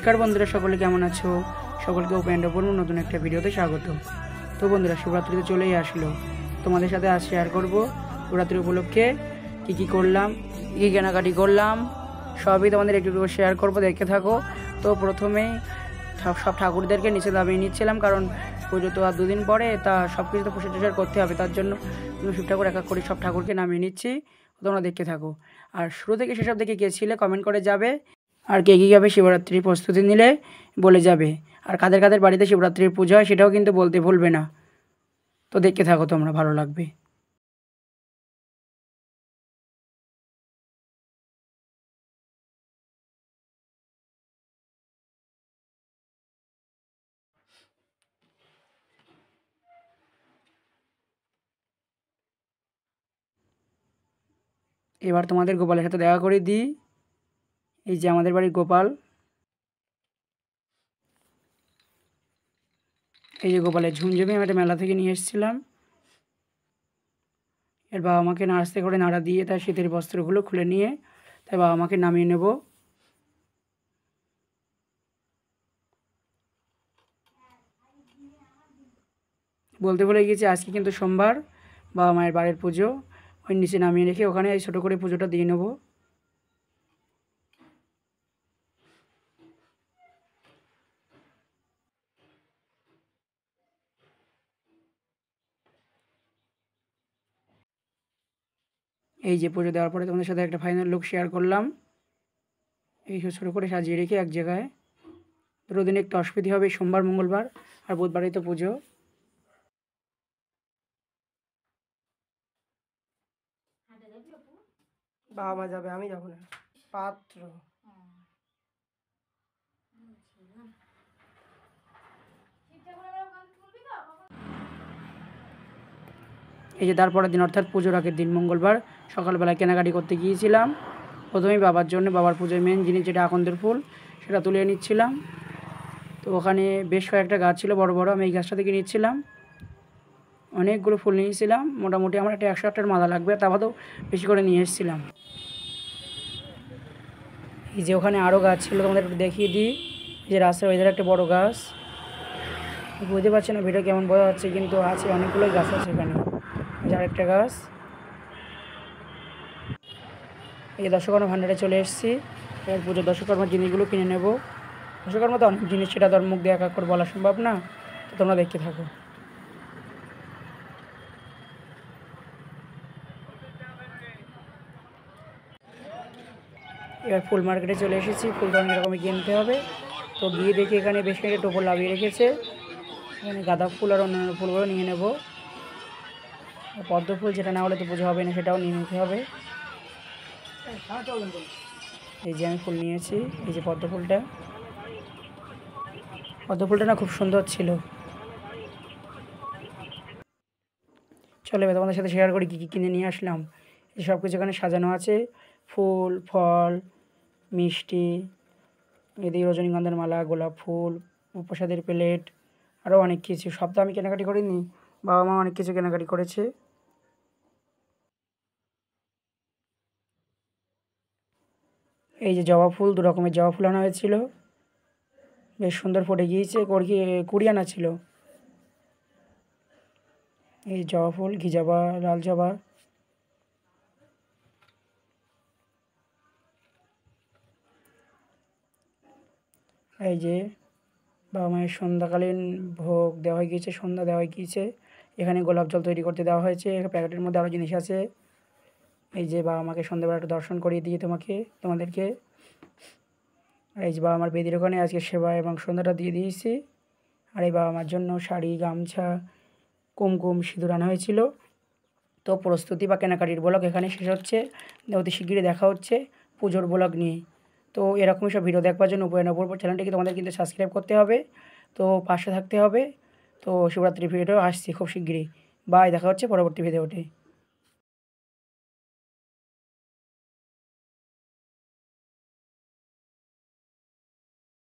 নমস্কার বন্ধুরা, সকলে কেমন আছো? সকলকে ওপেন নতুন একটা ভিডিওতে স্বাগত। তো বন্ধুরা, শিবরাত্রিতে চলেই আসলো। তোমাদের সাথে আজ শেয়ার করব শিবরাত্রি উপলক্ষে কি করলাম, কী কেনাকাটি করলাম, সবই তোমাদের একটু শেয়ার করব, দেখতে থাকো। তো প্রথমেই সব ঠাকুরদেরকে নিচে দাবিয়ে নিচ্ছিলাম, কারণ পুজো তো আর দুদিন পরে, তা সব কিছু তো প্রসার করতে হবে। তার জন্য শিব ঠাকুর এক এক করে সব ঠাকুরকে নামিয়ে নিচ্ছি, তোমরা দেখতে থাকো। আর শুরু থেকে সেসব দেখে গিয়েছিলে কমেন্ট করে যাবে, আর কে কীভাবে শিবরাত্রির প্রস্তুতি নিলে বলে যাবে, আর কাদের কাদের বাড়িতে শিবরাত্রির পূজা হয় সেটাও কিন্তু বলতে ভুলবে না। তো দেখতে থাকো, তোমরা ভালো লাগবে। এবার তোমাদের গোপালের সাথে দেখা করে দিই। এই যে আমাদের বাড়ির গোপাল, এই যে গোপালের ঝুমঝুমি আমি একটা মেলা থেকে নিয়ে এসেছিলাম। এর বাবা মাকে নাচতে করে নাড়া দিয়ে তার শীতের বস্ত্রগুলো খুলে নিয়ে তাই বাবা মাকে নামিয়ে নেব। বলতে ভুলে গেছি, আজকে কিন্তু সোমবার, বাবা মায়ের বাড়ির পুজো। ওই নিচে নামিয়ে রেখে ওখানে এই ছোটো করে পুজোটা দিয়ে নেব। এই যে পুজো দেওয়ার পরে তোমাদের সাথে একটা ফাইনাল লুক শেয়ার করলাম। এই ছোটো করে সাজিয়ে রেখে এক জায়গায়। দুটো দিন একটু অসুবিধা হবে, সোমবার মঙ্গলবার আর বুধবারই তো পুজো। বাবা মা যাবে, আমি যাবো না। পাত্র এই যে তারপরের দিন অর্থাৎ পুজোর আগের দিন মঙ্গলবার সকালবেলা কেনাকাটি করতে গিয়েছিলাম। প্রথমেই বাবার জন্য, বাবার পুজোয় মেন জিনিস যেটা আকন্দের ফুল, সেটা তুলে নিচ্ছিলাম। তো ওখানে বেশ কয়েকটা গাছ ছিল বড় বড়, আমি এই গাছটা থেকে নিচ্ছিলাম। অনেকগুলো ফুল নিয়েছিলাম, মোটামুটি আমার একটা 108টার মালা লাগবে, তা বাদেও বেশি করে নিয়ে এসেছিলাম। এই যে ওখানে আরও গাছ ছিল, তোমাদের একটু দেখিয়ে দিই। এই যে রাস্তার ওই ধারে একটা বড় গাছ, বুঝতে পারছি না ভিডিও কেমন বোঝা যাচ্ছে, কিন্তু আছে, অনেকগুলোই গাছ আছে এখানে। এই যে আরেকটা গাছ। এই যে দশকর্মা ভাণ্ডারে চলে এসেছি। এবার পুজোর দশকর্মার জিনিসগুলো কিনে নেব। দশকর্মা তো অনেক জিনিস, সেটা তোর মুখ দিয়ে এক এক করে বলা সম্ভব না, তো তোমরা দেখতে থাকো। এবার ফুল মার্কেটে চলে এসেছি, ফুল তো অনেক রকমের কিনতে হবে। তো গিয়ে দেখি এখানে বেশ কয়েকটা টোপর লাগিয়ে রেখেছে। এখানে গাঁদা ফুল আর অন্যান্য ফুলগুলো নিয়ে নেব। পদ্ম ফুল, যেটা না হলে তো পুজো হবে না, সেটাও নিয়ে নিতে হবে। এই যে আমি ফুল নিয়েছি, এই যে পদ্ম ফুলটা। পদ্ম ফুলটা না খুব সুন্দর ছিল। চলো এবার তোমাদের সাথে শেয়ার করি কী কী কিনে নিয়ে আসলাম। এই সব কিছু এখানে সাজানো আছে, ফুল, ফল, মিষ্টি, এদিকে রজনীগন্ধার মালা, গোলাপ ফুল, প্রসাদের প্লেট, আরও অনেক কিছু। সব তো আমি কেনাকাটি করিনি, বাবা মা অনেক কিছু কেনাকাটি করেছে। এই যে জবা ফুল, 2 রকমের জবা ফুল আনা হয়েছিল, বেশ সুন্দর ফুটে গিয়েছে, 20 আনা ছিল। এই জবা ফুল, ঘি জবা, লাল জবা। এই যে বাবা মায়ের সন্ধ্যাকালীন ভোগ দেওয়া হয়ে গিয়েছে, সন্ধ্যা দেওয়া হয়ে গিয়েছে। এখানে গোলাপ জল তৈরি করতে দেওয়া হয়েছে, প্যাকেটের মধ্যে আরও জিনিস আছে। এই যে বাবা মাকে সন্ধ্যাবেলা একটু দর্শন করিয়ে দিয়ে তোমাদেরকে। আর এই যে বাবা মার বেদির ওখানে আজকে সেবা এবং সন্ধ্যাটা দিয়ে দিয়েছি। আর এই বাবা মার জন্য শাড়ি, গামছা, কুমকুম, সিঁদুর আনা হয়েছিল। তো প্রস্তুতি বা কেনাকাটির ব্লগ এখানে শেষ হচ্ছে। অতি শিগগিরই দেখা হচ্ছে পুজোর ব্লগ নিয়ে। তো এরকমই সব ভিডিও দেখবার জন্য উপর চ্যানেলটিকে তোমাদের কিন্তু সাবস্ক্রাইব করতে হবে, তো পাশে থাকতে হবে। তো শিবরাত্রির ভিডিও আসছি খুব শিগগিরই। বাই, দেখা হচ্ছে পরবর্তী ভিডিওতে।